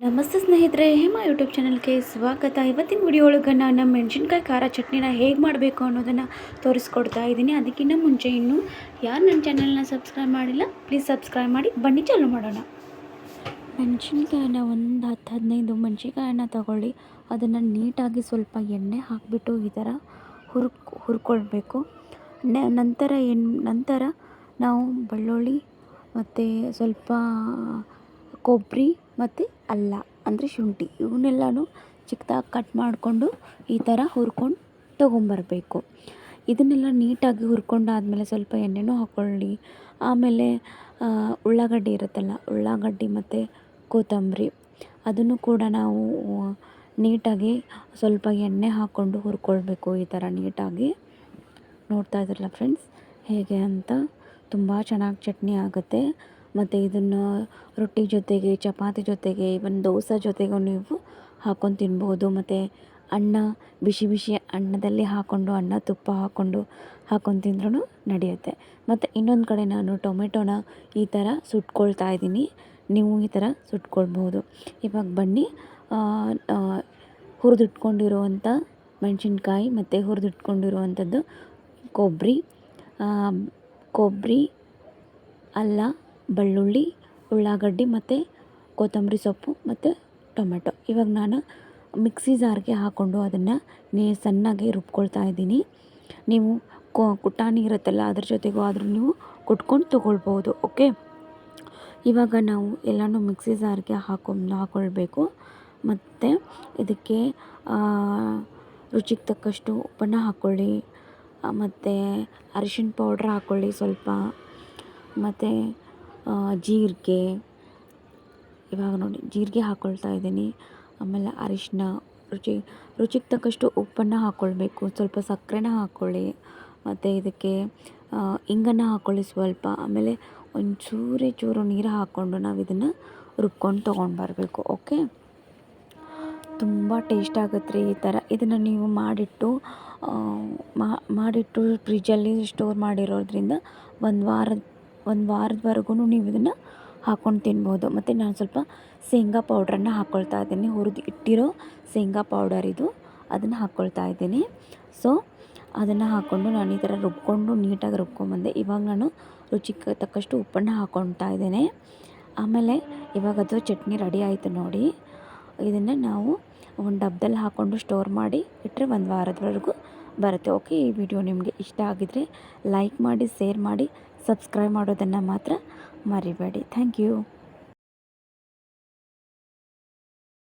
ನಮಸ್ತೆ ಸ್ನೇಹಿತರೆ, ಹೇಮಾ ಯೂಟ್ಯೂಬ್ ಚಾನಲ್ಗೆ ಸ್ವಾಗತ. ಇವತ್ತಿನ ವಿಡಿಯೋ ಒಳಗೆ ನಾನು ಮೆಣಸಿನ್ಕಾಯಿ ಖಾರ ಚಟ್ನಿನ ಹೇಗೆ ಮಾಡಬೇಕು ಅನ್ನೋದನ್ನು ತೋರಿಸ್ಕೊಡ್ತಾ ಇದ್ದೀನಿ. ಅದಕ್ಕಿಂತ ಮುಂಚೆ ಇನ್ನೂ ಯಾರು ನನ್ನ ಚಾನಲ್ನ ಸಬ್ಸ್ಕ್ರೈಬ್ ಮಾಡಿಲ್ಲ, ಪ್ಲೀಸ್ ಸಬ್ಸ್ಕ್ರೈಬ್ ಮಾಡಿ. ಬನ್ನಿ ಚಾಲು ಮಾಡೋಣ. ಮೆಣಸಿನ್ಕಾಯಿನ ಒಂದು 10-15 ಮೆಣಸಿನ್ಕಾಯಿನ ತಗೊಳ್ಳಿ. ಅದನ್ನು ನೀಟಾಗಿ ಸ್ವಲ್ಪ ಎಣ್ಣೆ ಹಾಕಿಬಿಟ್ಟು ಈ ಥರ ಹುರ್ಕೊಳ್ಬೇಕು. ನಂತರ ನಾವು ಬೆಳ್ಳುಳ್ಳಿ ಮತ್ತು ಸ್ವಲ್ಪ ಕೊಬ್ಬರಿ ಮತ್ತು ಅಲ್ಲ ಅಂದರೆ ಶುಂಠಿ ಇವನ್ನೆಲ್ಲನೂ ಚಿಕ್ಕದಾಗಿ ಕಟ್ ಮಾಡಿಕೊಂಡು ಈ ಥರ ಹುರ್ಕೊಂಡು ತೊಗೊಂಬರಬೇಕು. ಇದನ್ನೆಲ್ಲ ನೀಟಾಗಿ ಹುರ್ಕೊಂಡಾದಮೇಲೆ ಸ್ವಲ್ಪ ಎಣ್ಣೆನೂ ಹಾಕ್ಕೊಳ್ಳಿ. ಆಮೇಲೆ ಉಳ್ಳಾಗಡ್ಡಿ ಇರುತ್ತಲ್ಲ, ಉಳ್ಳಾಗಡ್ಡಿ ಮತ್ತು ಕೊತ್ತಂಬರಿ ಅದನ್ನು ಕೂಡ ನಾವು ನೀಟಾಗಿ ಸ್ವಲ್ಪ ಎಣ್ಣೆ ಹಾಕ್ಕೊಂಡು ಹುರ್ಕೊಳ್ಬೇಕು. ಈ ಥರ ನೀಟಾಗಿ ನೋಡ್ತಾ ಇದ್ರಲ್ಲ ಫ್ರೆಂಡ್ಸ್ ಹೇಗೆ ಅಂತ. ತುಂಬ ಚೆನ್ನಾಗಿ ಚಟ್ನಿ ಆಗುತ್ತೆ. ಮತ್ತು ಇದನ್ನು ರೊಟ್ಟಿ ಜೊತೆಗೆ, ಚಪಾತಿ ಜೊತೆಗೆ, ಇವನ್ ದೋಸೆ ಜೊತೆಗೂ ನೀವು ಹಾಕ್ಕೊಂಡು ತಿನ್ಬೋದು. ಮತ್ತು ಬಿಸಿ ಬಿಸಿ ಅನ್ನದಲ್ಲಿ ಅನ್ನ ತುಪ್ಪ ಹಾಕ್ಕೊಂಡು ತಿಂದ್ರೂ ನಡೆಯುತ್ತೆ. ಮತ್ತು ಇನ್ನೊಂದು ಕಡೆ ನಾನು ಟೊಮೆಟೊನ ಈ ಥರ ಸುಟ್ಕೊಳ್ತಾ ಇದ್ದೀನಿ. ನೀವು ಈ ಥರ ಸುಟ್ಕೊಳ್ಬೋದು. ಇವಾಗ ಬನ್ನಿ, ಹುರಿದಿಟ್ಕೊಂಡಿರುವಂಥ ಮೆಣಸಿನ್ಕಾಯಿ ಮತ್ತು ಹುರಿದಿಟ್ಕೊಂಡಿರುವಂಥದ್ದು ಕೊಬ್ಬರಿ, ಅಲ್ಲ, ಬೆಳ್ಳುಳ್ಳಿ, ಉಳ್ಳಾಗಡ್ಡಿ ಮತ್ತು ಕೊತ್ತಂಬರಿ ಸೊಪ್ಪು ಮತ್ತು ಟೊಮೆಟೊ ಇವಾಗ ನಾನು ಮಿಕ್ಸಿ ಜಾರ್ಗೆ ಹಾಕ್ಕೊಂಡು ಅದನ್ನು ಸಣ್ಣಗೆ ರುಬ್ಕೊಳ್ತಾ ಇದ್ದೀನಿ. ನೀವು ಕುಟಾಣಿ ಇರುತ್ತಲ್ಲ ಅದ್ರ ಜೊತೆಗೂ ಆದರೂ ನೀವು ಕುಟ್ಕೊಂಡು ತೊಗೊಳ್ಬೋದು. ಓಕೆ, ಇವಾಗ ನಾವು ಎಲ್ಲನೂ ಮಿಕ್ಸಿ ಜಾರ್ಗೆ ಹಾಕ್ಕೊಳ್ಬೇಕು. ಮತ್ತು ಇದಕ್ಕೆ ರುಚಿಗೆ ತಕ್ಕಷ್ಟು ಉಪ್ಪನ್ನು ಹಾಕ್ಕೊಳ್ಳಿ. ಮತ್ತು ಅರಿಶಿಣ ಪೌಡ್ರ್ ಹಾಕ್ಕೊಳ್ಳಿ ಸ್ವಲ್ಪ. ಮತ್ತು ಜೀರಿಗೆ, ಇವಾಗ ನೋಡಿ ಜೀರಿಗೆ ಹಾಕ್ಕೊಳ್ತಾ ಇದ್ದೀನಿ. ಆಮೇಲೆ ಅರಿಶಿನ, ರುಚಿಗೆ ತಕ್ಕಷ್ಟು ಉಪ್ಪನ್ನು ಹಾಕ್ಕೊಳ್ಬೇಕು. ಸ್ವಲ್ಪ ಸಕ್ಕರೆನ ಹಾಕ್ಕೊಳ್ಳಿ. ಮತ್ತು ಇದಕ್ಕೆ ಇಂಗನ್ನು ಹಾಕ್ಕೊಳ್ಳಿ ಸ್ವಲ್ಪ. ಆಮೇಲೆ ಚೂರು ನೀರು ಹಾಕ್ಕೊಂಡು ನಾವು ಇದನ್ನು ರುಬ್ಕೊಂಡು ತೊಗೊಂಡು ಬರಬೇಕು. ಓಕೆ, ತುಂಬ ಟೇಸ್ಟ್ ಆಗುತ್ತೆ ರೀ ಈ ಥರ. ಇದನ್ನು ನೀವು ಮಾಡಿಟ್ಟು ಫ್ರಿಜ್ಜಲ್ಲಿ ಸ್ಟೋರ್ ಮಾಡಿರೋದ್ರಿಂದ ಒಂದು ವಾರದವರೆಗೂ ನೀವು ಇದನ್ನು ಹಾಕ್ಕೊಂಡು ತಿನ್ಬೋದು. ಮತ್ತು ನಾನು ಸ್ವಲ್ಪ ಶೇಂಗಾ ಪೌಡ್ರನ್ನು ಹಾಕ್ಕೊಳ್ತಾ ಇದ್ದೀನಿ. ಹುರಿದು ಇಟ್ಟಿರೋ ಶೇಂಗಾ ಪೌಡರ್ ಇದು, ಅದನ್ನು ಹಾಕ್ಕೊಳ್ತಾ ಇದ್ದೀನಿ. ಸೊ ಅದನ್ನು ಹಾಕ್ಕೊಂಡು ನಾನು ಈ ಥರ ನೀಟಾಗಿ ರುಬ್ಕೊಂಬಂದೆ. ಇವಾಗ ನಾನು ರುಚಿಗೆ ತಕ್ಕಷ್ಟು ಉಪ್ಪನ್ನು ಹಾಕ್ಕೊಳ್ತಾ ಇದ್ದೇನೆ. ಆಮೇಲೆ ಇವಾಗ ಅದು ಚಟ್ನಿ ರೆಡಿ ಆಯಿತು ನೋಡಿ. ಇದನ್ನು ನಾವು ಒಂದು ಡಬ್ಬದಲ್ಲಿ ಹಾಕ್ಕೊಂಡು ಸ್ಟೋರ್ ಮಾಡಿ ಇಟ್ಟರೆ ಒಂದು ವಾರದವರೆಗೂ ಬರುತ್ತೆ. ಓಕೆ, ಈ ವಿಡಿಯೋ ನಿಮಗೆ ಇಷ್ಟ ಆಗಿದರೆ ಲೈಕ್ ಮಾಡಿ, ಶೇರ್ ಮಾಡಿ, ಸಬ್ಸ್ಕ್ರೈಬ್ ಮಾಡೋದನ್ನು ಮಾತ್ರ ಮರಿಬೇಡಿ. Thank you.